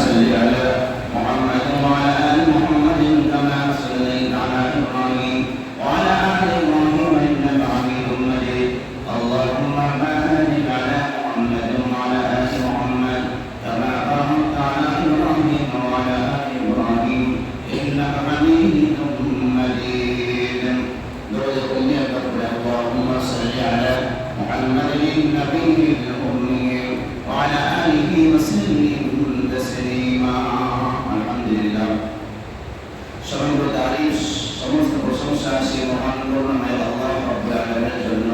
صل على محمد وعلى آل محمد كما صليت على إبراهيم وعلى آل إبراهيم إنك حميد مجيد اللهم بارك على محمد وعلى آل محمد كما باركت على إبراهيم وعلى آل إبراهيم إنك حميد مجيد اللهم صل على محمد النبي الأمي وعلى آله وسلم تسليما الحمد لله সমগ্র তারিফ সমস্ত প্রশংসা সেই মহান করুণাময় আল্লাহ রাব্বুল আলামিনের জন্য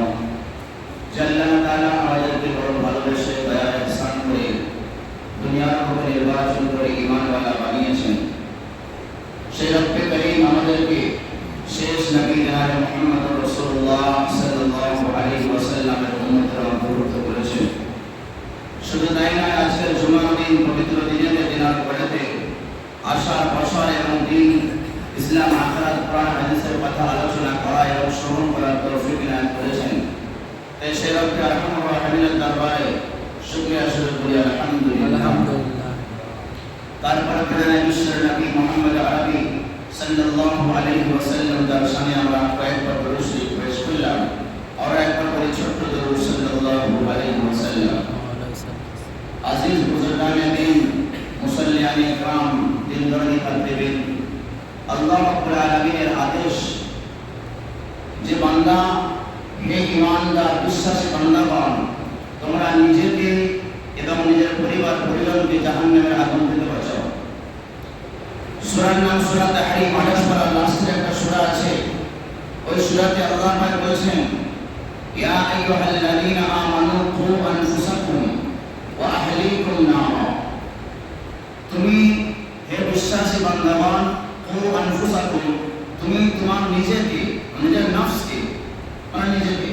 যে আল্লাহ তাআলা আমাদেরকে বড় ভালোবেসে দয়া ihsan করে দুনিয়ার মধ্যে নির্বাচন করে ঈমানওয়ালা বানিয়েছেন সেই রব্বে করিম আমাদেরকে শেষ নবী জনাব মুহাম্মদ রাসূলুল্লাহ সাল্লাল্লাহু আলাইহি ওয়াসাল্লামের উম্মতের অন্তর্ভুক্ত করেছেন। শুধু তাই নয়, আজকের জুমার দিন পবিত্র দিনের পড়াতে আশার বসার এবং দিন ইসলাম আখিরাত কোরআন হাদিসের কথা আলোচনা করা এবং শ্রবণ করার তৌফিক দান করেছেন। তাই সেই রব্বে আরহামুর রাহিমের দরবারে শুকরিয়া শুরু করি আলহামদুলিল্লাহ। তারপর প্রাণে বিশ্বের নবী মুহাম্মদ আরবি সাল্লাল্লাহু আলাইহি ওয়াসাল্লাম তার শানে আমরা কয়েকবার দরুদ শরীফ পেশ করলাম আর একবার করে ছোট্ট দরুদ সাল্লাল্লাহু আলাইহি ওয়াসাল্লাম। আজিজ বুজুর্গানে দিন, মুসল্লিয়ান ইকরাম, দিনদারি তাকবীর, আল্লাহ রাব্বুল আলামিনের আদেশ যে বান্দা হে ঈমানদার বিশ্বাসী বান্দাগণ, তোমরা নিজেকে এবং নিজের পরিবার পরিজনকে জাহান্নামের আগুন থেকে বাঁচাও। সূরার নাম সূরা তাহরীম, 28 পারা লাস্টের একটা সূরা আছে। ওই সূরাতে আল্লাহ পাক বলেছেন, ইয়া আইয়ুহাল্লাযীনা আমানু কু আনফুসাকুম ওয়া আহলিকুম নারা। তুমি হে বিশ্বাসী বান্দাগণ, কু আনফুসাকুম, তুমি তোমার নিজেকে, নিজের নফসকে, মানে নিজেকে,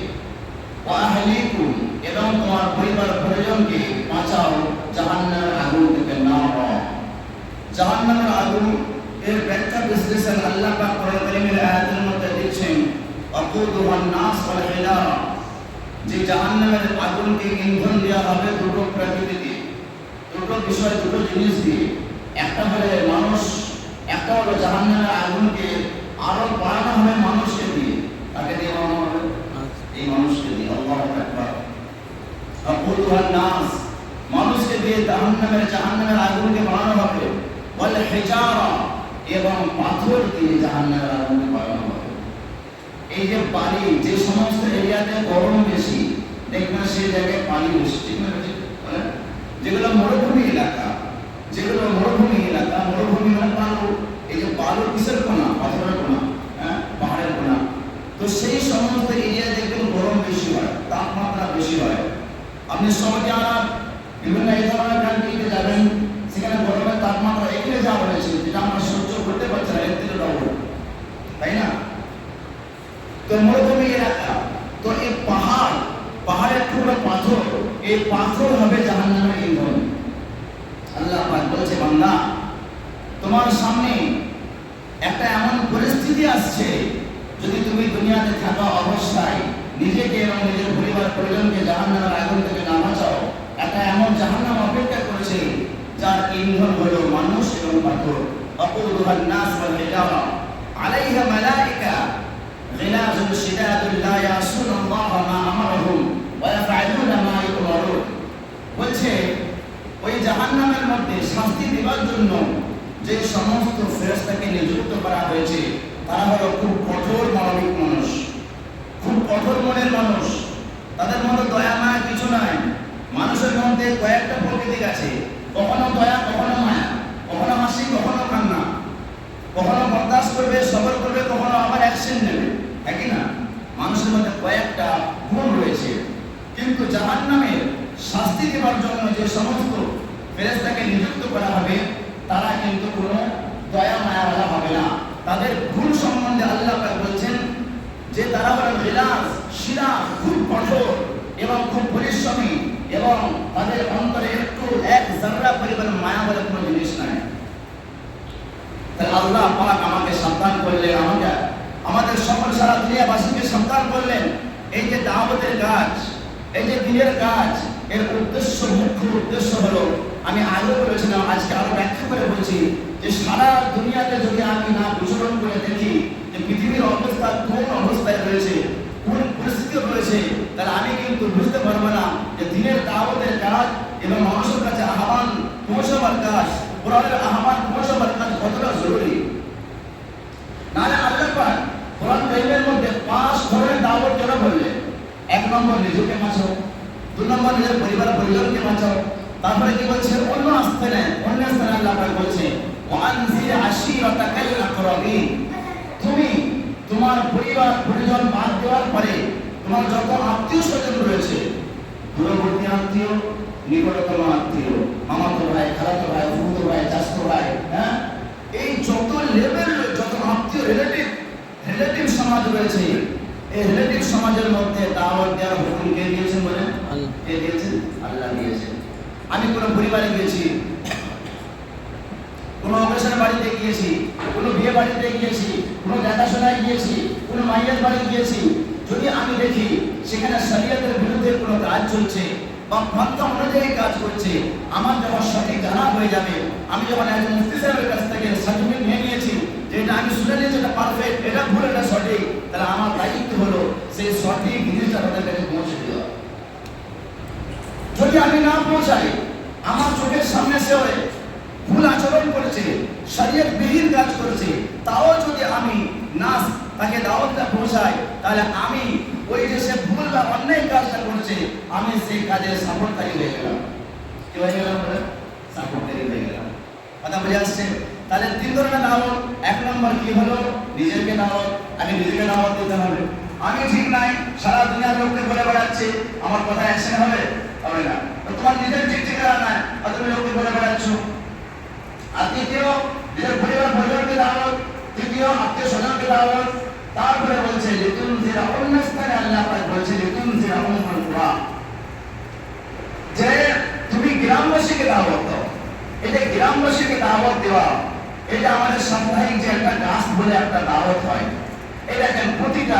ওয়া আহলিকুম, এবং তোমার পরিবার পরিজনকে বাঁচাও জাহান্নামের আগুন থেকে। নারা, জাহান্নামের আগুন এর ব্যাখ্যা বিশ্লেষণ আল্লাহ পাক কোরআন কারীমের আয়াতের মধ্যে দিচ্ছেন, আকুদুহান নাস ওয়াল হিজারা, যে জাহান্নামের আগুনকে ইন্ধন দেওয়া হবে দুটো প্রকৃতি দিয়ে, দুটো বিষয়, দুটো জিনিস দিয়ে। একটা হলো মানুষ, একটা হলো জাহান্নামের আগুনকে আরো বাড়ানো হবে মানুষকে দিয়ে। তাকে দিয়ে বাড়ানো হবে এই মানুষকে দিয়ে। আল্লাহু আকবার। আকুদুহান নাস, মানুষকে দিয়ে জাহান্নামের আগুনকে বাড়ানো হবে। ওয়াল হিজারা, এবং পাথর দিয়ে জাহান্নামের আগুনকে বাড়ানো হবে। এই যে পানি, যে সমস্ত এরিয়াতে গরম বেশি দেখবেন সেই জায়গায় পানি বেশি, ঠিক না? যেগুলো মরুভূমি এলাকা, মরুভূমি মানে বালু, এই যে বালু কিসের কোনা? পাথরের কোনা, পাহাড়ের কোনা। তো সেই সমস্ত এরিয়া দেখবেন গরম বেশি হয়, তাপমাত্রা বেশি হয়। আপনি সৌদি আরব বিভিন্ন এই ধরনের কান্ট্রিতে যাবেন, সেখানে গরমের তাপমাত্রা এখানে যা রয়েছে যেটা আমরা সহ্য করতে পারছি না, এর থেকে ডবল, তাই না? তো মরুভূমি এলাকা, তো এই পাহাড়ের টুকরো পাথর, এই পাথর হবে জাহান্নামের ইন্ধন। আল্লাহ পাক বলছে, বান্দা তোমার সামনে একটা এমন পরিস্থিতি আসছে, যদি তুমি দুনিয়াতে থাকা অবস্থায় নিজেকে এবং নিজের পরিবার পরিজনকে জাহান্নামের আগুন থেকে না বাঁচাও, একটা এমন জাহান্নাম অপেক্ষা করেছে যার ইন্ধন হলো মানুষ এবং পাথর। আকুদুহান নাস ওয়াল হিজারা আলাইহা মালাইকা গিলাযুন শিদাদুন লা ইয়াসুনাল্লাহা মা আমারহুম ওয়া ইয়াফআলুনা মা ইউমারুন। বলছে ওই জাহান্নামের মধ্যে শাস্তি দেওয়ার জন্য যে সমস্ত ফেরেশতাকে নিযুক্ত করা হয়েছে তারা হলো খুব কঠোর মানবিক মানুষ, খুব কঠোর মনের মানুষ। তাদের মধ্যে দয়া মায়া কিছু নাই। মানুষের মধ্যে কয়েকটা প্রকৃতি আছে, কখনো দয়া, কখনো মায়া, কখনো হাসি, কখনো কান্না, কখনো বরদাস্ত করবে, সবর করবে, কখনো আবার অ্যাকশন নেবে, একই না? মানুষের মধ্যে কয়েকটা গুণ রয়েছে। কিন্তু জাহান্নামের শাস্তি দেওয়ার জন্য যে সমস্ত ফেরেশতাকে নিযুক্ত করা হবে তারা কিন্তু কোনো দয়া মায়াওয়ালা হবে না। তাদের গুণ সম্বন্ধে আল্লাহ পাক বলছেন যে তারা হলো গিলাজ শিদাদ, খুব কঠোর এবং খুব পরিশ্রমী, এবং তাদের অন্তরে একটু এক জাররা পরিমাণ মায়া বলে কোনো জিনিস নাই। তাহলে আল্লাহ পাক আমাকে সাবধান করলেন, আমাদের সকল সারা দুনিয়াবাসীকে সাবধান করলেন। এই যে দাওয়াতের কাজ, এই যে দিনের কাজ, এর উদ্দেশ্য, মুখ্য উদ্দেশ্য হলো, আমি আগে বলেছিলাম, আজকে আরো ব্যাখ্যা করে বলছি যে সারা দুনিয়াতে যদি আমি না বিচরণ করে দেখি যে পৃথিবীর অবস্থা কোন অবস্থায় রয়েছে, কোন পরিস্থিতি রয়েছে, তাহলে আমি কিন্তু বুঝতে পারবো না যে দিনের দাওয়াতের কাজ এবং মানুষের কাছে আহ্বান পৌঁছাবার কাজ, কোরআনের আহ্বান পৌঁছাবার কাজ কতটা জরুরি। নাহলে আল্লাহ পাক কোরআন কারীমের মধ্যে 5 ধরনের দাওয়াত কেন বললেন? 1 নম্বর নিজেকে বাঁচাও, 2 নম্বর নিজের পরিবার পরিজনকে বাঁচাও, তারপরে কি বলছে অন্য স্থানে আল্লাহ পাক বলছে ওয়ানজির আশিরাতাকাল আকরাবিন, তুমি তোমার পরিবার পরিজন বাদ দেওয়ার পরে তোমার যত আত্মীয় স্বজন রয়েছে, দূরবর্তী আত্মীয়, নিকটতম আত্মীয়, মামাতো ভাই, খালাতো ভাই, ফুফুতো ভাই, চাচাতো ভাই, হ্যাঁ, এই যত লেভেল যত আত্মীয় রিলেটিভ সমাজ রয়েছে, এই রিলেটিভ সমাজের মধ্যে দাওয়াত দেওয়ার হুকুম কে দিয়েছেন বলেন? কে দিয়েছেন? আল্লাহ দিয়েছেন। আমি কোনো পরিবারে গিয়েছি, কোনো অপারেশন বাড়িতে গিয়েছি, কোনো বিয়ে বাড়িতে গিয়েছি, কোনো দেখাশোনায় গিয়েছি, কোনো মাইয়ের বাড়ি গিয়েছি, যদি আমি দেখি সেখানে শরীয়তের বিরুদ্ধে কোনো কাজ চলছে বা পন্থা অনুযায়ী কাজ করছে, আমার যখন সঠিক জানা হয়ে যাবে, আমি যখন একজন মুফতি সাহেবের কাছ থেকে সার্টিফিকেট নিয়ে নিয়েছি যে এটা আমি শুনে নিয়েছি এটা পারফেক্ট, এটা ভুল, এটা সঠিক, তাহলে আমার দায়িত্ব হলো সেই সঠিক জিনিসটা তাদের কাছে পৌঁছে দেওয়া। যদি আমি না পৌঁছাই, আমার চোখের সামনে সে ভুল আচরণ করেছে, শরীয়ত বিহীন কাজ করেছে, তাও যদি আমি না তাকে দাওয়াতটা পৌঁছাই, তাহলে আমি ওই যে সে ভুল বা অন্যায় কাজটা করছে, আমি সেই কাজের সাপোর্টকারী হয়ে গেলাম। কি হয়ে গেলাম? সাপোর্টকারী হয়ে গেলাম। কথা বুঝে আসছে? তাহলে 3 ধরনের দাওয়াত। 1 নম্বর কি হলো? নিজেকে দাওয়াত, আগে নিজেকে দাওয়াত দিতে হবে। আমি ঠিক নাই, সারা দুনিয়ার লোককে বলে বেড়াচ্ছে, আমার কথা অ্যাকশন হবে? হবে না। তোমার নিজের ঠিক ঠিকানা নাই, তুমি লোককে বলে বেড়াচ্ছ। আর দ্বিতীয়, নিজের পরিবার পরিজনকে দাওয়াত, তৃতীয় আত্মীয় স্বজনকে দাওয়াত। তারপরে বলছে লিতুনজিরা, অন্য স্থানে আল্লাহ পাক বলছে লিতুনজিরা উম্মুল কুরা, যে তুমি গ্রামবাসীকে দাওয়াত দাও। এই যে গ্রামবাসীকে দাওয়াত দেওয়া, এটা আমাদের সাপ্তাহিক যে একটা গাছ বলে একটা দাওয়াত হয়, এটা কেন প্রতিটা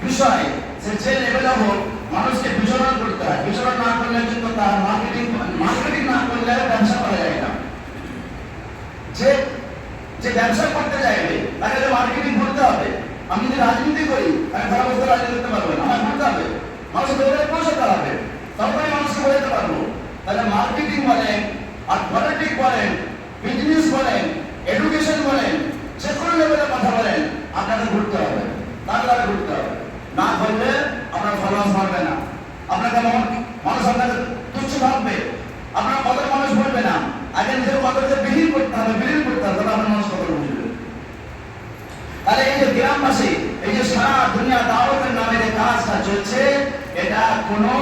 বিষয় যে লেভেলে হোক মানুষকে বিচরণ করতে হয়। বিচরণ না করলে কিন্তু তার মার্কেটিং না করলে ব্যবসা করা যায় না। যে ব্যবসা করতে চাইবে তাকে মার্কেটিং করতে হবে। আমি যদি রাজনীতি করি, আমি ভালো বলতে রাজনীতি করতে পারবো না, আমার করতে হবে, মানুষের দৌড়ে পৌঁছাতে হবে, তবে মানুষকে বোঝাতে পারবো। তাহলে মার্কেটিং বলেন আর পলিটিক্স বলেন, বিজনেস বলেন, এডুকেশন বলেন, যে কোনো লেভেলে কথা বলেন, আপনাকে ঘুরতে হবে, তাহলে ঘুরতে হবে। না করলে আপনার ফলোয়ার্স বাড়বে না, আপনাকে মানুষ আপনাকে তুচ্ছ ভাববে, আপনার কদর মানুষ বলবে না। আগে নিজের কদরকে বিলীন করতে হবে, তবে আপনার মানুষ কদর বুঝবে। তাহলে এই যে গ্রামবাসী, এই যে সারা দুনিয়া দাওয়াতের নামে যে কাজটা চলছে, এটা কোনো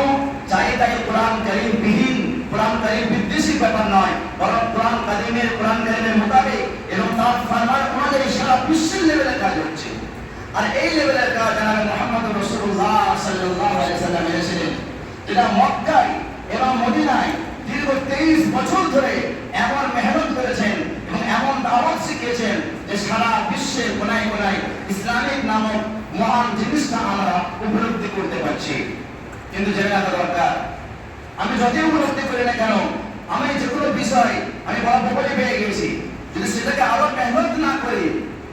চাহিদাই কোরআন কারীম বিহীন, কোরআন কারীম বিদ্বেষী ব্যাপার নয়, বরং কোরআন কারীমের মোতাবেক এবং তার ফরমান অনুযায়ী সারা বিশ্বের লেভেলে কাজ হচ্ছে। আর এই লেভেলের কাজ জনাবে মুহাম্মদ রাসূলুল্লাহ সাল্লাল্লাহু আলাইহি ওয়াসাল্লাম এনেছিলেন, যেটা মক্কায় এবং মদিনায় দীর্ঘ 23 বছর ধরে এমন মেহনত করেছেন এবং এমন দাওয়াত শিখিয়েছেন যে সারা বিশ্বের কোনায় কোনায় ইসলামিক নামক মহান জিনিসটা আমরা উপলব্ধি করতে পারছি। কিন্তু জেনে রাখা দরকার, আমি যতই উপলব্ধি করি না কেন, আমি যে কোনো বিষয় আমি বড় প্রবলি পেয়ে গেছি, যদি সেটাকে আরো মেহনত না করি,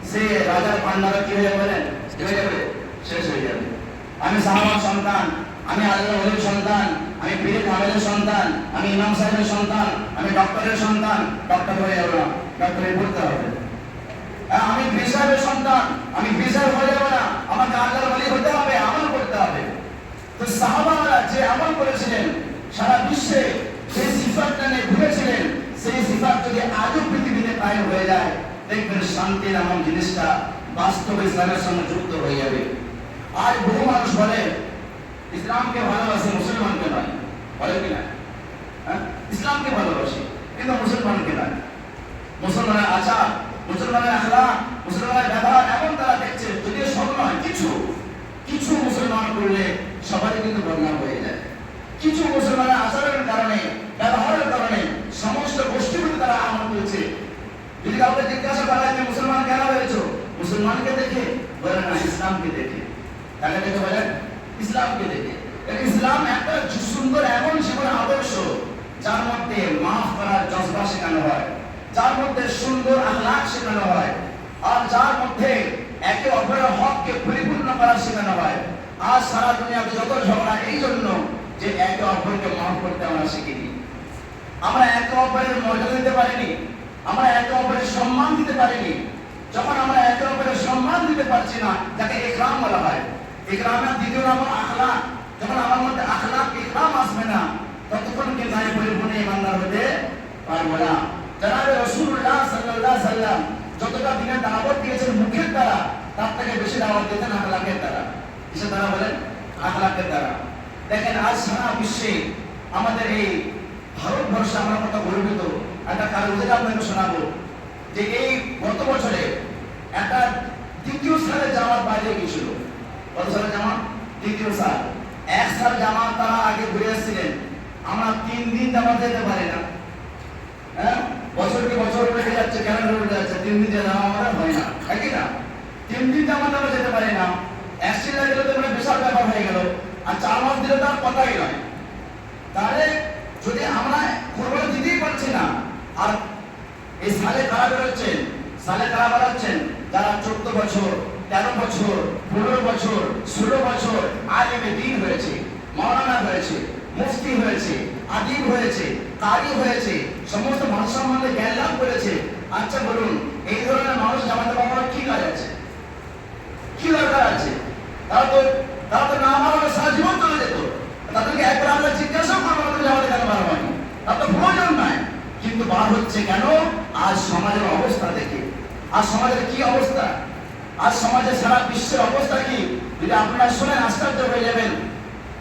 সে রাজার পান্ডারা কি হয়ে বলেন শেষ হয়ে যাবে। আমি সাহাবার সন্তান, আমি আল্লাহ ওলির সন্তান, আমি পীর কামেলের সন্তান, আমি ইমাম সাহেবের সন্তান, আমি ডক্টরের সন্তান, ডক্টর হয়ে যাবো না, ডক্টরে পড়তে হবে। আমি পীর সাহেবের সন্তান, আমি পীর সাহেব হয়ে যাবো না, আমাকে আল্লাহর ওলি হতে হবে, আমল করতে হবে। তো সাহাবারা যে আমল করেছিলেন, সারা বিশ্বে যে সিফাতটা নিয়ে ঘুরেছিলেন, সেই সিফাত যদি আজও পৃথিবীতে কায়েম হয়ে যায়, দেখবেন শান্তি নামক জিনিসটা বাস্তবে ইসলামের সঙ্গে যুক্ত হয়ে যাবে। আর বহু মানুষ বলে ইসলামকে ভালোবাসে, মুসলমানকে নয়, বলে কিনা? ইসলামকে ভালোবাসে কিন্তু মুসলমানকে নয়। মুসলমানের আচার, মুসলমানের আখলাক, মুসলমানের ব্যবহার এমন তারা দেখছে, যদিও সব নয়, কিছু মুসলমান করলে সবারই কিন্তু বদনাম হয়ে যায়। কিছু মুসলমানের আচরণের কারণে, ব্যবহারের কারণে সমস্ত গোষ্ঠীগুলো তারা আমল করেছে। যদি কাউকে জিজ্ঞাসা করা হয় যে মুসলমান কেন হয়েছে, মুসলমানকে দেখে বলে না, ইসলামকে দেখে। তাকে দেখে বলেন ইসলামকে দেখে। ইসলাম একটা সুন্দর এমন জীবন আদর্শ যার মধ্যে মাফ করার জজবা শেখানো হয়, যার মধ্যে সুন্দর আখলাক শেখানো হয়, আর যার মধ্যে একে অপরের হককে পরিপূর্ণ করা শেখানো হয়। আজ সারা দুনিয়াতে যত ঝগড়া এই জন্য যে একে অপরকে মাফ করতে আমরা শিখিনি। আমরা একে অপরের মর্যাদা দিতে পারিনি, আমরা একে অপরের সম্মান দিতে পারিনি। যখন আমরা একে অপরের সম্মান দিতে পারছি না, যাকে ইকরাম বলা হয়, ইকরামের দ্বিতীয় নাম আখলাক। যখন আমার মধ্যে আখলাক ইকরাম আসবে না, ততক্ষণ কিন্তু আমি পরিপূর্ণ ইমানদার হতে পারবো না। জনাবে রাসূলুল্লাহ সাল্লাল্লাহু আলাইহি সাল্লাম যতটা দিনের দাওয়াত দিয়েছেন মুখের দ্বারা, তার থেকে বেশি দাওয়াত দিয়েছেন আখলাকের দ্বারা। কিসের দ্বারা বলেন? আখলাকের দ্বারা। দেখেন আজ সারা বিশ্বে আমাদের এই ভারতবর্ষে আমরা কত গর্বিত। একটা কারণ আপনাকে শোনাবো যে এই গত বছরে একটা দ্বিতীয় সালের জামাত বাইরে গিয়েছিল। কত সালের জামাত? দ্বিতীয় সাল। এক সাল জামাত তারা আগে ঘুরে এসেছিলেন। আমরা 3 দিন জামাত যেতে পারি না। হ্যাঁ, বছরকে বছর উঠে যাচ্ছে, কেন উঠে যাচ্ছে? 3 দিন জামাত আমাদের হয় না, তাই কি না? 3 দিন জামাত আমরা যেতে পারি না। অ্যাক্সিডেন্ট গেলে তো মানে বিশাল ব্যাপার হয়ে গেল। আর 4 মাস দিলে তার কথাই নয়। তাহলে যদি আমরা কোরবানি দিতেই পারছি না, আর এই সালে কারা বেরোচ্ছেন, সালে কারা বেরোচ্ছেন যারা 14 বছর, 13 বছর, 15 বছর, 16 বছর আলেমে দ্বীন হয়েছে, মাওলানা হয়েছে, মুফতি হয়েছে, আদিব হয়েছে, কারি হয়েছে, সমস্ত মানুষ সম্বন্ধে জ্ঞান লাভ করেছে। আচ্ছা বলুন, এই ধরনের মানুষ জামাতে পাওয়ার কি কাজ আছে, কি দরকার আছে? তারা তো না আমার সারা জীবন চলে যেত। তাদেরকে একবার আমরা জিজ্ঞাসা করবো তুমি জামাতে কেন বার হয়নি, তার তো প্রয়োজন নাই। কিন্তু বার হচ্ছে কেন? আজ সমাজের অবস্থা দেখে। আজ সমাজের কি অবস্থা, আজ সমাজের সারা বিশ্বের অবস্থা কি, যদি আপনারা শোনেন আশ্চর্য হয়ে যাবেন।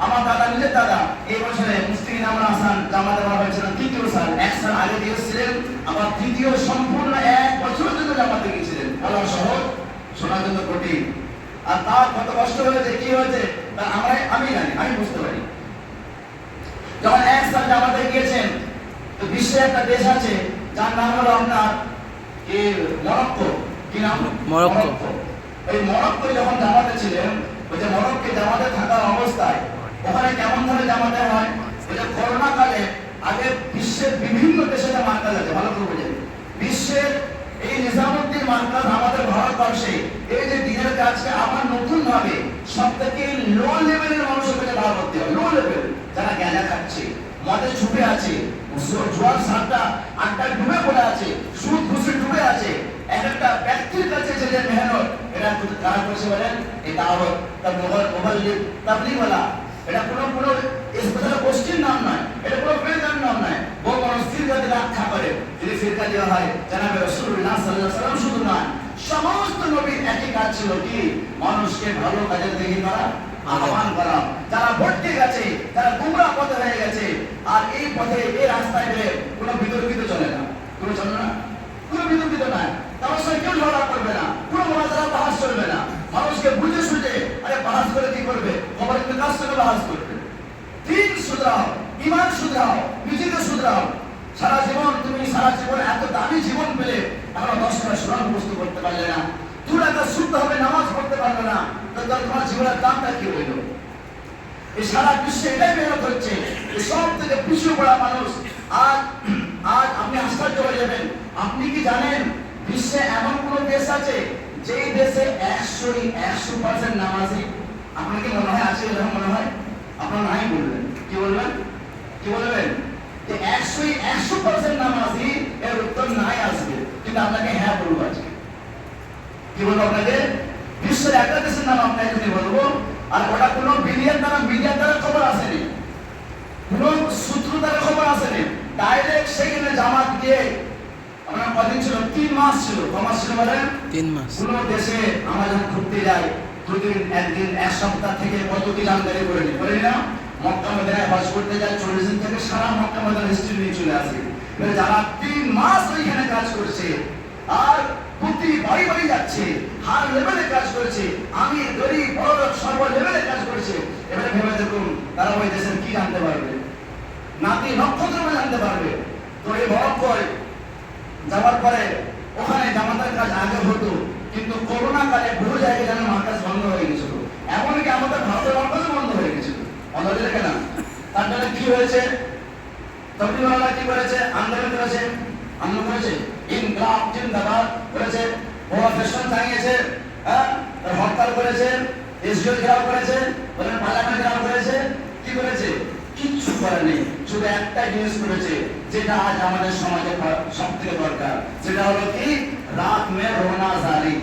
আমার দাদা, নিজের দাদা, এই বছরে মুফতি ইনামুল হাসান জামাতে বার হয়েছিলেন 3য় সাল। 1 সাল আগে দিয়েছিলেন, আবার 3য় সম্পূর্ণ 1 বছরের জন্য জামাতে গিয়েছিলেন। বলা সহজ, শোনার জন্য কঠিন। আর তার কত কষ্ট হয়েছে, কি হয়েছে তা আমি জানি, আমি বুঝতে পারি। যখন 1 সাল জামাতে গিয়েছেন, তো বিশ্বে একটা দেশ আছে যার নাম হলো আপনার মরক্কো। কি নাম? মরক্কো। এই মরক্কো যখন জামাতে ছিলেন, ওই যে মরক্কো জামাতে থাকা অবস্থায় ওখানে কেমন ধরে জামাতে হয়, ওই যে করোনা কালে আগে বিশ্বের বিভিন্ন দেশে যে মার্কাজ আছে, ভালো করে বোঝেন, বিশ্বের এই নিজামুদ্দিন মার্কাজ আমাদের ভারতবর্ষে এই যে দিনের কাজকে আবার নতুন ভাবে সব থেকে লো লেভেলের মানুষের কাছে বার করতে হয়। লো লেভেল, যারা জ্ঞানা খাচ্ছে, মদে ছুপে আছে, জোয়ার সাতটা আড্ডায় ডুবে পড়ে আছে, সুদ ঘুষে ডুবে আছে, এক একটা ব্যক্তির কাছে যে মেহনত, এটা কারা করেছে বলেন? এটা আবার তার তাবলীগওয়ালা। এটা কোনো স্পেশাল গোষ্ঠীর নাম নয়, এটা কোনো ফিরকার নাম নয়। ও মানুষ ফিরকাতে রক্ষা করে। যদি ফিরকা দেওয়া হয়, জানাবে রাসূলুল্লাহ সাল্লাল্লাহু আলাইহি ওয়াসাল্লাম শুধু নয়, সমস্ত নবীর একই কাজ ছিল, কি? মানুষকে ভালো কাজের দিকে করা, আহ্বান করা। যারা ভটকে গেছে, যারা গুমরাহ পথে হয়ে গেছে, আর এই পথে এই রাস্তায় গেলে কোনো বিতর্কিত চলে না, কোনো চলে না, কোনো বিতর্কিত নাই। তার সঙ্গে কেউ ঝগড়া করবে না, কোনো মহাজারা বাহাস চলবে না। মানুষকে বুঝে সুঝে, আরে বাহাস করে কি করবে? খবর কিন্তু কাজ থেকে বাহাস করবে। দিন শুধরাও, ইমান শুধরাও, নিজেকে শুধরাও। সারা জীবন তুমি সারা জীবন এত দামি জীবন পেলে আমরা 10 টাকা সোনার বস্তু করতে পারলে না, 2 টাকা শুদ্ধ হবে নামাজ পড়তে পারলে না, তো তোমার জীবনের দামটা কি হইল? এই সারা বিশ্বে এটাই মেহনত হচ্ছে। এই সব থেকে পিছিয়ে পড়া মানুষ। আজ আপনি আশ্চর্য হয়ে যাবেন। আপনি কি জানেন বিশ্বে এমন কোন দেশ আছে যেই দেশে 100% নামাজি? আপনার কি মনে হয় আছে? এরকম মনে হয়? আপনার নাই বলবেন, কি বলবেন? কি বলবেন? যে 100% নামাজি, এর উত্তর নাই আসবে। কিন্তু আপনাকে হ্যাঁ বলবো আজকে। কি বলবো আপনাকে? বিশ্বের একটা দেশের নাম আপনাকে যদি বলবো, আর ওটা কোনো মিডিয়ার দ্বারা খবর আসেনি, কোনো সূত্র দ্বারা খবর আসেনি, ডাইরেক্ট সেখানে জামাত দিয়ে। আমরা কদিন ছিল? 3 মাস ছিল। কমাস ছিল বলেন? 3 মাস। কোনো দেশে আমরা যখন ঘুরতে যাই, 2 দিন, 1 দিন, 1 সপ্তাহ থেকে কতদিন আমদানি করে নিই, করি না? মক্কা মদিনায় বাস করতে যায়, 40 দিন থেকে সারা মক্কা মদিনার হিস্ট্রি নিয়ে চলে আসি। যারা 3 মাস ওইখানে কাজ করছে, আর প্রতি বাড়ি বাড়ি যাচ্ছে, হার লেভেলে কাজ করেছে, আমি গরিব বড় সর্ব লেভেলে কাজ করেছে। এবারে ভেবে দেখুন, তারা ওই দেশের কি জানতে পারবে? নাতি নক্ষত্র জানতে পারবে। তো এই মরক্কোয় যাওয়ার পরে ওখানে জামাতের কাজ আগে হতো, কিন্তু করোনা কালে বহু জায়গায় যেন মার্কাজ বন্ধ হয়ে গেছিল। এমনকি আমাদের ভারতের মার্কাজও বন্ধ হয়ে গেছিল। বন্ধ হয়ে কেন? তার জন্য কি হয়েছে? তবলিগওয়ালারা কি করেছে? আন্দোলন করেছে। আন্দোলন করেছে, ইনকলাব জিন্দাবাদ করেছে, প্রফেশন চালিয়েছে, হ্যাঁ, হরতাল করেছে, এসডিও ঘেরাও করেছে, বলেন পার্লামেন্ট ঘেরাও করেছে, কি করেছে? কিচ্ছু করে নেই। শুধু একটা জিনিস করেছে যেটা আজ আমাদের সমাজে সব থেকে দরকার, সেটা হলো কি? রাত মে রোনা জারি।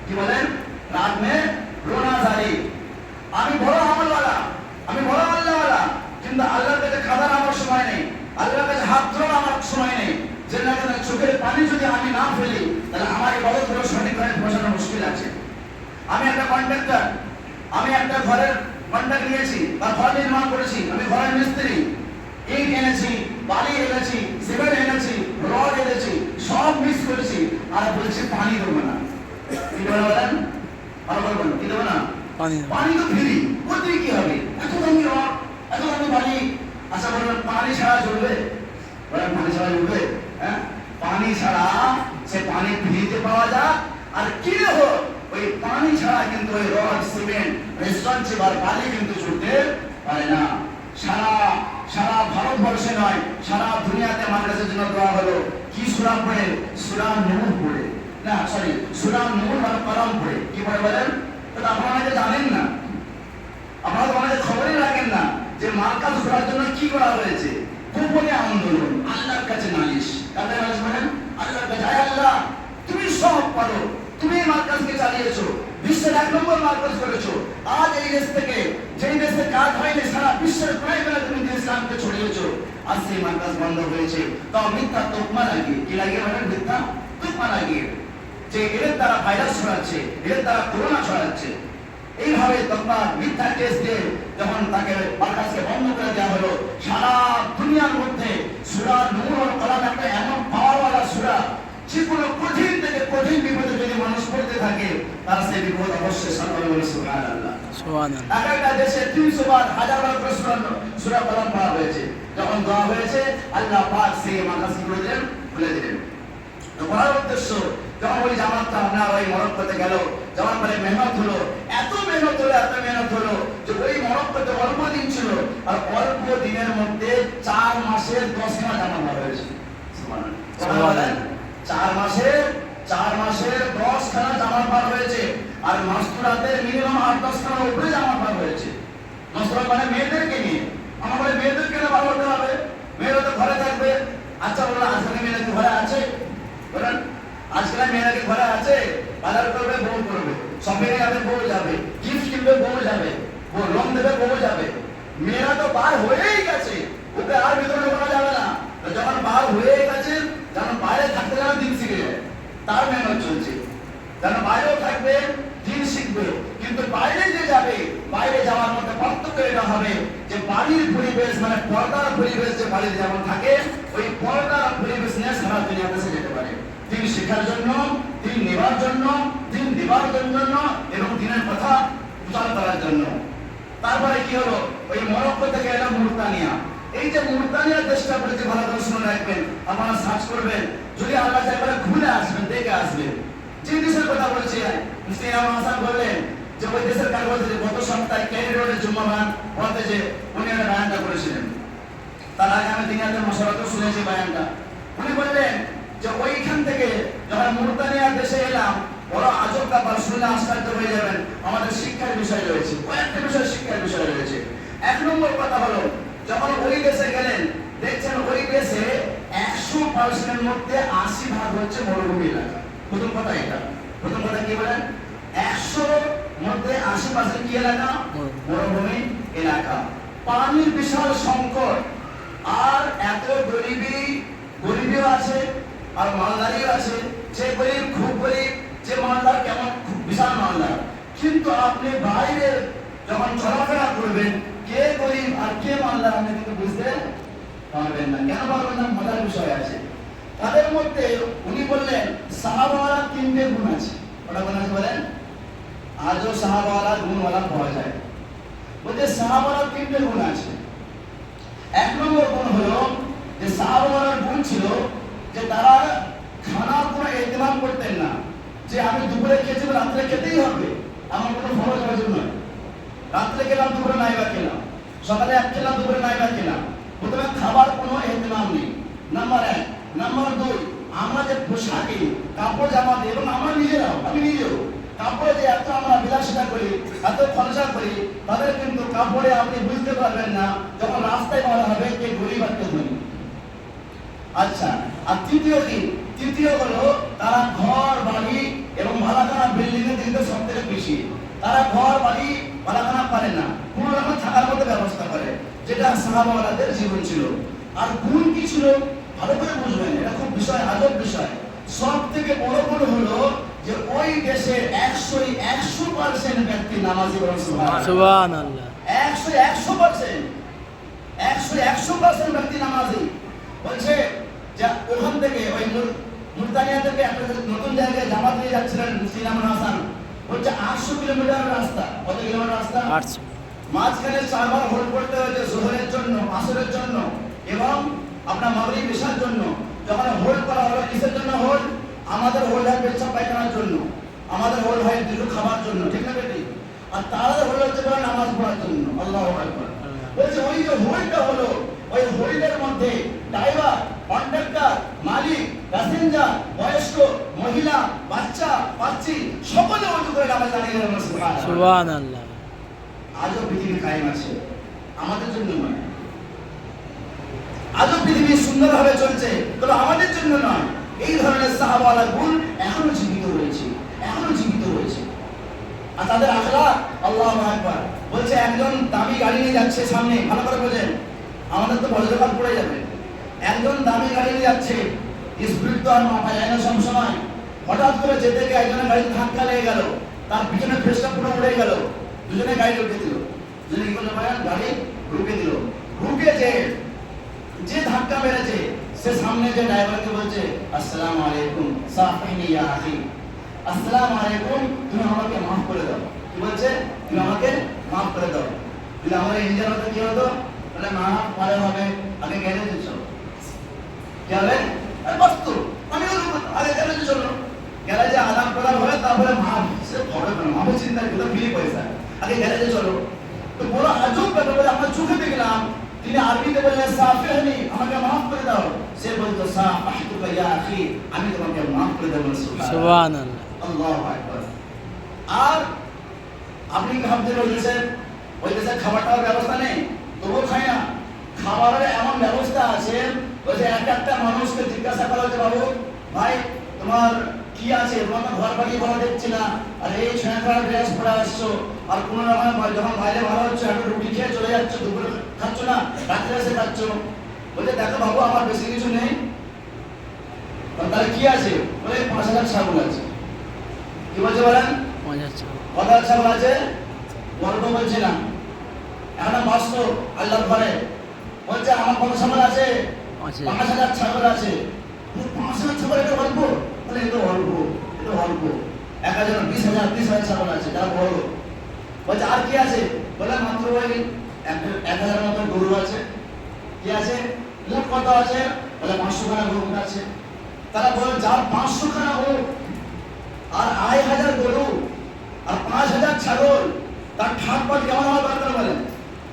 কি বলেন? রাত মে রোনা জারি। আমি বড় আমলওয়ালা, আমি বড় আল্লাহওয়ালা, কিন্তু আল্লাহর কাছে খাদার আমার সময় নেই, আল্লাহর কাছে হাত ধরার আমার সময় নেই। যে না কেন চোখের পানি যদি আমি না ফেলি, তাহলে আমার ইবাদতগুলো সঠিকভাবে পৌঁছানো মুশকিল আছে। আমি একটা কন্ট্রাক্টর, আমি একটা ঘরের কন্ট্রাক্ট নিয়েছি বা ঘর নির্মাণ করেছি, আমি ঘরের মিস্ত্রি, ইট এনেছি, বালি এনেছি, সিমেন্ট এনেছি, রড এনেছি, সব মিক্স করেছি, আর বলছি পানি দেবো না। কি দেবো বলেন? ভালো বলবেন, কি দেবো না? পানি তো ফ্রি, করতে কি হবে? এত দামি রড, এত দামি বালি। আচ্ছা বলবেন পানি ছাড়া চলবে? বলেন পানি ছাড়া চলবে? হ্যাঁ, পানি ছাড়া সে পানি ফ্রিতে পাওয়া যায়, আর কি হোক ওই পানি ছাড়া কিন্তু ওই রড, সিমেন্ট, রেস্টুরেন্ট বা বালি কিন্তু ছুটতে পারে না। সারা সারা ভারতবর্ষে নয়, সারা দুনিয়াতে মাদ্রাসার জন্য দেওয়া হলো কি সূরা পড়ে? সূরা নূর পড়ে, না সরি, সূরা নূর আর কলম পড়ে। কি পড়ে বলেন? তো আপনারা অনেকে জানেন না, আপনারা তো অনেকে খবরই রাখেন না যে মার্কাজ করার জন্য কি করা হয়েছে। গোপনে আন্দোলন, আল্লাহর কাছে নালিশ। কাদের নালিশ বলেন? আল্লাহর কাছে। আয় আল্লাহ, তুমি সব পারো, তুমি মার্কাজকে চালিয়েছো, বিশ্বের 1 নম্বর মার্কাজ করেছো। আজ এই দেশ থেকে, যেই দেশে কাজ হয়নি, সারা বিশ্বের প্রায় বেলা তুমি ইসলামকে ছড়িয়েছো। আজ সেই মার্কাজ বন্ধ হয়েছে, তাও মিথ্যা তোকমা লাগিয়ে। কি লাগিয়ে বলেন? মিথ্যা তোকমা লাগিয়ে, যে এর দ্বারা ভাইরাস ছড়াচ্ছে, এর দ্বারা করোনা ছড়াচ্ছে। এইভাবে তোকমা মিথ্যা কেস দিয়ে যখন তাকে মার্কাজকে বন্ধ করে দেওয়া হলো, সারা দুনিয়ার মধ্যে সূরা নূর আর কলম একটা এমন পাওয়ারওয়ালা সূরা, যে কোনো কঠিন থেকে কঠিন বিপদে যদি মানুষ পড়তে থাকে, তার সেই বিপদ অবশ্যই সামনে বলে সুবহানাল্লাহ। সুবহানাল্লাহ। একটা দেশে 300 বার, 1000 বার করে সূরা কলম পড়া হয়েছে। যখন দোয়া হয়েছে, আল্লাহ পাক সেই মাদ্রাসা করে দিলেন, খুলে দিলেন। তো বলার উদ্দেশ্য, যখন ওই জামাতটা আপনার ওই মরক্কোতে গেল, যাওয়ার পরে মেহনত হলো, এত মেহনত হলো, এত মেহনত হলো যে ওই মরক্কোতে অল্প দিন ছিল, আর অল্প দিনের মধ্যে 4 মাসের 10 খানা জামা বার হয়েছে। সুবহানাল্লাহ। 4 মাসের 10 খানা জামা বার হয়েছে, আর মাস্তুরাতের মিনিমাম 8-10 খানা উপরে জামা বার হয়েছে। মাস্তুরাত মানে মেয়েদেরকে নিয়ে। আমার বলে মেয়েদেরকে না বার করতে হবে, মেয়েরা তো ঘরে থাকবে। আচ্ছা বললো আজকে মেয়েরা কি ঘরে আছে? বলেন আজকাল মেয়েরা কি ঘরে আছে? বাজার করবে, বউ করবে, শপিং এ যাবে, বউ যাবে, গিফট কিনবে, বউ যাবে, বউ রং দেবে, বউ যাবে। মেয়েরা তো বার হয়েই গেছে, ওকে আর ভিতরে ঢোকানো যাবে না। যখন বার হয়ে গেছে, যখন বাইরে থাকতে যাবে, দিন শিখে যাবে, তার মেহনত চলছে। যেন বাইরেও থাকবে, দিন শিখবে। কিন্তু বাইরে যে যাবে, বাইরে যাওয়ার মধ্যে পার্থক্য এটা হবে যে বাড়ির পরিবেশ মানে পর্দার পরিবেশ যে বাড়িতে যেমন থাকে, ওই পর্দার পরিবেশ নিয়ে সারা দুনিয়াতে সে যেতে পারে। দিন শেখার জন্য, দিন নেবার জন্য, দিন দেবার জন্য, এবং দিনের কথা প্রচার করার জন্য। তারপরে কি হলো? ওই মরক্কো থেকে এলাম মুরতানিয়া। এই যে মুরতানিয়া দেশটা বলেছে, ভালো করে শুনে রাখবেন, আপনারা সার্চ করবেন, যদি আল্লাহ চাই বলে ঘুরে আসবেন, দেখে আসবেন। যে দেশের কথা বলছি, মুফতি ইমাম হাসান বললেন যে ওই দেশের কাজ বলতে, গত সপ্তাহে ক্যারি রোডের জুম্মাবান বলতে যে উনি একটা বায়ানটা করেছিলেন। তার আগে আমি দিনাতের মশারাতেও শুনেছি বায়ানটা। উনি বললেন যে ওইখান থেকে যখন মুরতানিয়ার দেশে এলাম, বড় আজব ব্যাপার, শুনলে আশ্চর্য হয়ে যাবেন। আমাদের শিক্ষার বিষয় রয়েছে, কয়েকটা বিষয় শিক্ষার বিষয় রয়েছে। 1 নম্বর কথা হলো, যখন ওই দেশে গেলেন, দেখছেন ওই দেশে 100% মধ্যে 80% হচ্ছে মরুভূমি এলাকা। প্রথম কথা এটা। প্রথম কথা কি বলেন? 100 মধ্যে 80% কি এলাকা? মরুভূমি এলাকা। পানির বিশাল সংকট, আর এত গরিবিও আছে, আর মালদারিও আছে। যে গরিব খুব গরিব, যে মালদার কেমন খুব বিশাল মালদার। কিন্তু আপনি বাইরে যখন চলাফেরা করবেন, কে গরিব আর কে মালদার আপনি কিন্তু বুঝতে পারবেন না। কেন পারবেন না? মজার বিষয় আছে তাদের মধ্যে। উনি বললেন সাহাবাওয়ালা 3টে গুণ আছে। ওটা কোন আছে বলেন? আজও সাহাবাওয়ালা গুণওয়ালা পাওয়া যায়। বলতে সাহাবাওয়ালা 3টে গুণ আছে। 1 নম্বর গুণ হলো যে সাহাবাওয়ালার গুণ ছিল যে তারা খানার কোনো ইহতিমাম করতেন না, যে আমি দুপুরে খেয়েছি, রাত্রে খেতেই হবে, আমার কোনো ফরজ ওয়াজিব নয়। রাত্রে খেলাম, দুপুরে নাইবা খেলাম, সকালে এক খেলাম, দুপুরে নাইবা খেলাম। প্রথমে খাবার কোনো ইহতিমাম নেই, নাম্বার 1। নাম্বার 2, আমরা যে পোশাকে কাপড় জামা দিই, এবং আমরা নিজেরাও, আমি নিজেও কাপড়ে যে এত আমরা বিলাসিতা করি, এত খরচা করি, তাদের কিন্তু কাপড়ে আপনি বুঝতে পারবেন না যখন রাস্তায় বলা হবে কে গরিব আর কে ধনী। আচ্ছা, আর তৃতীয় হলো তারা ঘর বাড়ি এবং ভাড়াখানা বিল্ডিং এর দিকে সব থেকে বেশি। তারা ঘর বাড়ি ভাড়াখানা পারে না, কোনো রকম থাকার মতো ব্যবস্থা করে, যেটা সাহাবাওয়ালাদের জীবন ছিল। আর গুণ কি ছিল ভালো করে বুঝবেন, এটা খুব বিষয়, আজব বিষয়। সব থেকে বড় গুণ হলো যে ওই দেশের 100% ব্যক্তি নামাজি। সুবহানাল্লাহ। 100% ব্যক্তি নামাজি। বলছে যে ওখান থেকে ওই মুরতানিয়া থেকে একটা নতুন জায়গায় জামাত নিয়ে যাচ্ছিলেন সিনামুল হাসান। বলছে 800 কিলোমিটার রাস্তা। কত কিলোমিটার রাস্তা? 800। মাঝখানে 4 বার হোল্ড করতে হয়েছে, জোহরের জন্য, আসরের জন্য এবং আপনার মাগরিব ইশার জন্য। যখন হোল্ড করা হলো, কিসের জন্য হোল্ড? আমাদের হোল্ড হয় পেশাব পায়খানার জন্য, আমাদের হোল্ড হয় দুটো খাবার জন্য, ঠিক না বেটি? আর তাদের হোল্ড হচ্ছে বলে নামাজ পড়ার জন্য। আল্লাহু আকবার। বলছে ওই যে হোল্ডটা হলো, ওই হোল্ডের মধ্যে ড্রাইভার, কন্ডাক্টর, মালিক, প্যাসেঞ্জার, বয়স্ক, মহিলা, বাচ্চা, বাচ্চি সকলে ওযু করে নামাজ দাঁড়িয়ে গেলেন। সুবহানাল্লাহ। আজও পৃথিবী কায়েম আছে, আমাদের জন্য নয়। আজও পৃথিবী সুন্দরভাবে চলছে, তবে আমাদের জন্য নয়। এই ধরনের সাহাবাওয়ালা গুণ এখনো জীবিত রয়েছে। আর তাদের আখলাক, আল্লাহু আকবার। বলছে একজন দামি গাড়ি নিয়ে যাচ্ছে সামনে, ভালো করে বোঝেন, আমাদের তো বজ্রপাত পড়ে যাবে। একজন দামি গাড়ি নিয়ে যাচ্ছে, স্পিড তো আর মাপা যায় না সবসময়। হঠাৎ করে যেতে গিয়ে একজনের গাড়িতে ধাক্কা লেগে গেল, তার পিছনে ফেসটা পুরো উড়ে গেল, দুজনে গাড়ি রুখে দিল। দুজনে কি করলো? গাড়ি রুখে দিল। রুখে যে ধাক্কা মেরেছে, সে সামনে যে ড্রাইভারকে বলছে, আসসালামু আলাইকুম সাফিনি ইয়া আখি, আসসালামু আলাইকুম, তুমি আমাকে মাফ করে দাও। কি বলছে? তুমি আমাকে মাফ করে দাও। যদি আমার ইন্ডিয়ান হতো কি হতো? তাহলে মাফ পরে হবে, আগে গ্যারেজে চলো। কি হবে? বস্তু আমি আগে গ্যারেজে চলো, গ্যারেজে আদান প্রদান হবে, তারপরে মাফ। সে হবে না, মাফের চিন্তা করে ফ্রি পয়সা, আগে গ্যারেজে চলো। তো বড় আজব ব্যাপার, বলে আমরা চোখে দেখলাম তিনি আরবিতে বললেন সাফিনি, আমাকে মাফ করে দাও। সে বলতো সাফাহতুকা ইয়া আখি, আমি তোমাকে মাফ করে দেব। সুবহানাল্লাহ। আল্লাহু আকবার। আর আপনি ভাবছেন ওই দেশের খাবারটার ব্যবস্থা নেই, তবুও খায় না। খাবারের এমন ব্যবস্থা আছে, বলছে একটা মানুষকে জিজ্ঞাসা করা হচ্ছে, বাবু ভাই তোমার কি আছে, তোমার তো ঘর বাড়ি ভালো দেখছি না, আর এই ছেঁড়া ড্রেস পরে আসছো, আর কোনো রকম যখন বাইরে ভালো হচ্ছে একটা রুটি খেয়ে চলে যাচ্ছ, দুপুরে খাচ্ছ না, রাত্রে এসে খাচ্ছ। বলছে দেখো বাবু আমার বেশি কিছু নেই। তাহলে কি আছে? বলে 5,000 ছাগল আছে। কি বলছে বলেন? 5,000 ছাগল আছে। গল্প বলছে না, এখন বাস্তব আল্লাহর ঘরে। বলছে আমার কত ছাগল আছে? 5,000 ছাগল আছে। 5,000 ছাগল এটা অল্প? বলে এটা অল্প। 1,000 20,000 ছাগল আছে, যারা বড়। বলছে আর কি আছে? বলে মাত্র ওই 1,000 মতো গরু আছে। কি আছে? উট কত আছে? বলে 500 খানা গরু আছে। তারা বলে যার 500 খানা উট আর 2,500 গরু আর 5,000 ছাগল, তার ঠাটপাট কেমন হওয়া দরকার বলেন?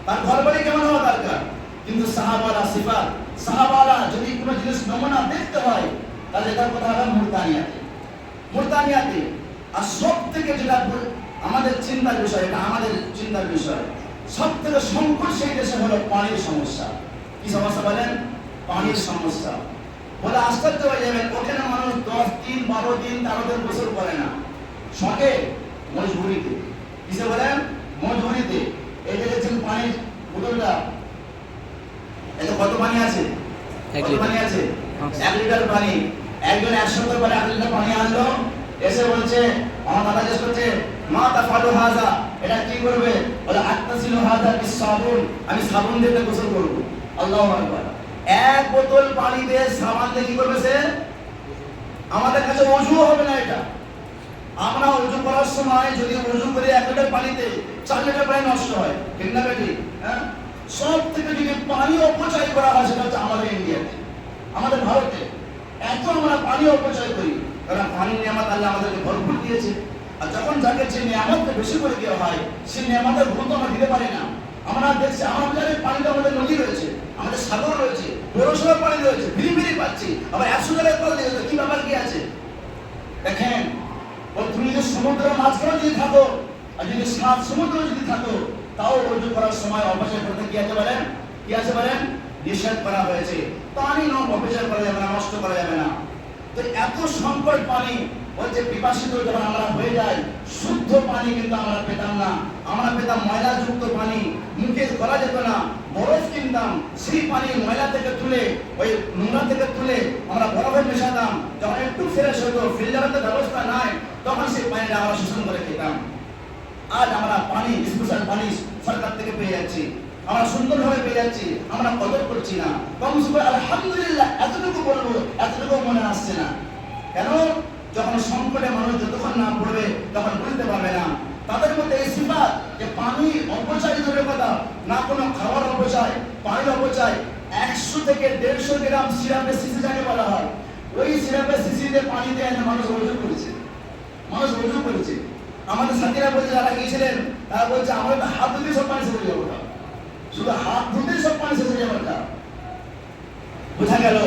তার ঘর বাড়ি কেমন হওয়া দরকার? কিন্তু সাহাবারা সিফাত, সাহাবারা যদি কোনো জিনিস নমুনা দেখতে হয়, তাহলে এটার কথা হবে মুরতানিয়াতে। আর সব থেকে যেটা আমাদের চিন্তার বিষয়, এটা আমাদের চিন্তার বিষয়, সব থেকে সংকট সেই দেশে হলো পানির সমস্যা। কি সমস্যা বলেন? পানির সমস্যা। বলে আশ্চর্য হয়ে যাবেন, ওখানে মানুষ 10 দিন 12 দিন 13 দিন গোসল করে না, শখে, মজবুরিতে। কিসে বলেন? মজবুরিতে। এই যে দেখছেন পানির বোতলটা, এতে কত পানি আছে? কত পানি আছে? 1 লিটার পানি। একজন 100 করে 1 লিটার পানি আনলো, এসে বলছে, আমার দাদা জিজ্ঞেস করছে, মা তাফালু হাযা, এটা কি করবে? বলে আত্তাসিলু হাযা বিসাবুন, আমি সাবুন দিয়ে গোসল করব। আল্লাহু আকবার। 1 বোতল পানি দিয়ে সাবান দিয়ে কি করবে সে? আমাদের কাছে ওযুও হবে না এটা। আমরা ওযু করার সময় যদি ওযু করে 1 লিটার পানিতে 4 লিটার পানি নষ্ট হয়, ঠিক না বেটি? হ্যাঁ, সব থেকে যদি পানি অপচয় করা হয় সেটা হচ্ছে আমাদের ইন্ডিয়াতে, আমাদের ভারতে। এত আমরা পানি অপচয় করি, কারণ পানির নিয়ামত আল্লাহ আমাদেরকে ভরপুর দিয়েছে। আর যখন যাকে যে নিয়ামতটা বেশি করে দেওয়া হয়, সেই নিয়ামতের গুরুত্ব আমরা দিতে পারি না। আমরা দেখছি আমাদের পানিতে আমাদের নদী রয়েছে, আমাদের সাগর রয়েছে, বড়সড় পানি রয়েছে, ভিড়ি পাচ্ছি, আবার 100 টাকার কল দিয়েছে, কি ব্যাপার কি আছে? দেখেন, তুমি যদি সমুদ্রের মাঝখানে যদি থাকো, আর যদি 7 সমুদ্র যদি থাকো, তাও অজু করার সময় অপচয় করতে কি আছে বলেন? কি আছে বলেন? নিষেধ করা হয়েছে। পানি অপচয় করা যাবে না, নষ্ট করা যাবে না। তো এত সংকট পানি, ওই যে পিপাসিত যখন আমরা হয়ে যাই, শুদ্ধ পানি কিন্তু আমরা পেতাম না। আমরা পেতাম ময়লাযুক্ত পানি, মুখে করা যেত না। বরফ কিনতাম, সেই পানি ময়লা থেকে তুলে, ওই নোংরা থেকে তুলে আমরা বরফে মেশাতাম। যখন একটু ফ্রেশ হতো, ফিল্টারের তো ব্যবস্থা নাই, তখন সেই পানিটা আমরা শোষণ করে খেতাম। আজ আমরা পানি, স্পেশাল পানি সরকার থেকে পেয়ে যাচ্ছি, আমরা সুন্দরভাবে পেয়ে যাচ্ছি, আমরা কদর করছি না। কমসে কম আলহামদুলিল্লাহ এতটুকু বলবো, এতটুকু মনে আসছে না। কেন? যখন সংকটে মানুষ যতক্ষণ না পড়বে তখন বুঝতে পারবে না। তাদের মধ্যে এই সিফাত যে পানি অপচয় দূরের কথা, না কোনো খাবার অপচয়, পানির অপচয়। 100 থেকে 150 গ্রাম সিরাপের শিশি যাকে বলা হয়, ওই সিরাপের শিশিতে পানি দিয়ে মানুষ অজু করেছে, মানুষ অজু করেছে। আমাদের সাথীরা বলছে, যারা গিয়েছিলেন তারা বলছে আমরা তো হাত ধুতে সব পানি শেষ হয়ে যাবো, শুধু হাত ধুতে সব পানি শেষ হয়ে যাবে। বোঝা গেল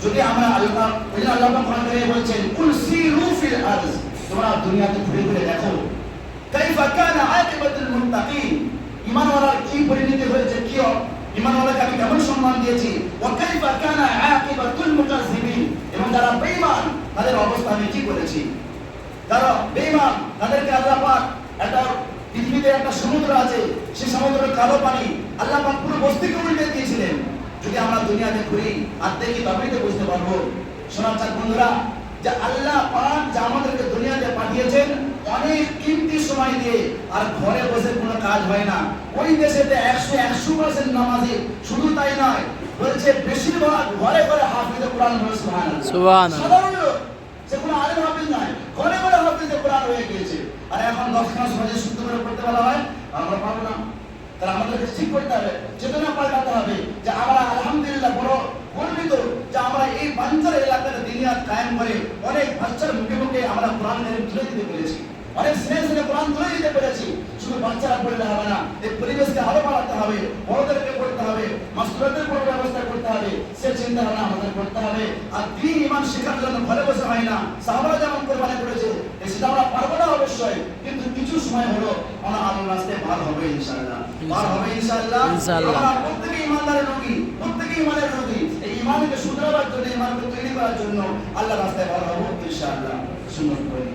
যদি আমরা আল্লাহ, ওই জন্য আল্লাহ কোরআন কারিমে বলছেন কুল সিরু ফিল আরজ, তোমরা দুনিয়াতে ঘুরে ঘুরে দেখো কাইফা কানা আকিবাতুল মুত্তাকিন, ঈমানওয়ালার কি পরিণতি হয়েছে, কি ঈমানওয়ালাকে আমি কেমন সম্মান দিয়েছি, ওয়া কাইফা কানা আকিবাতুল মুকাজ্জিবিন, এবং যারা বেঈমান তাদের অবস্থা আমি কি করেছি। যারা বেঈমান তাদেরকে আল্লাহ পাক একটা পৃথিবীতে একটা সমুদ্র আছে, সেই সমুদ্রের কালো পানি আল্লাহ পাক পুরো বস্তিকে উল্টে দিয়েছিলেন। যদি আমরা দুনিয়াতে ঘুরি আর দেখি তবেই তো বুঝতে পারবো। শোনার চাক বন্ধুরা, যে আল্লাহ পাক যা আমাদেরকে দুনিয়াতে পাঠিয়েছেন অনেক কিমতি সময় দিয়ে, আর ঘরে বসে কোনো কাজ হয় না। ওই দেশেতে 100% নামাজি, শুধু তাই নয়, বলছে বেশিরভাগ ঘরে ঘরে হাফিজে কোরআন হয়ে সুবহানাল্লাহ। সুবহানাল্লাহ। সাধারণ লোক, সে কোনো আলেম হাফিজ নয়, ঘরে ঘরে হাফিজে কোরআন হয়ে গিয়েছে। আর এখন 10 খানা সমাজে শুদ্ধ করে পড়তে বলা হয়, আমরা পারবো না। তাহলে আমাদেরকে ঠিক করতে হবে, চেতনা পাল্টাতে হবে যে আমরা আলহামদুলিল্লাহ বড় গর্বিত যে আমরা এই বাঞ্চার এলাকাতে দিনিয়াত কায়েম করে অনেক বাচ্চার মুখে মুখে আমরা কোরআন তুলে দিতে পেরেছি, অনেক সিনে কোরআন তুলে দিতে পেরেছি। শুধু বাচ্চারা পড়লে হবে না, এই পরিবেশকে আরো বাড়াতে হবে, বড়দেরকে পড়তে হবে, মাস্টারদের পড়ার ব্যবস্থা করতে হবে, সে চিন্তা ভাবনা আমাদের করতে হবে। আর দ্বীন ঈমান শেখার জন্য ঘরে বসে হয় না। সাহাবারা যেমন কোরবানি করেছে, সেটা আমরা পারবো না অবশ্যই, কিন্তু কিছু সময় হলো আমরা আল্লাহর রাস্তায় পার হবে ইনশাআল্লাহ, পার হবে ইনশাআল্লাহ। আমরা প্রত্যেকে ঈমানদারের রোগী, প্রত্যেকে ঈমানের রোগী। এই ঈমানকে শুধরাবার জন্য, ঈমানকে তৈরি করার জন্য আল্লাহর রাস্তায় পার হবো ইনশাআল্লাহ। সুন্নাত পড়ি।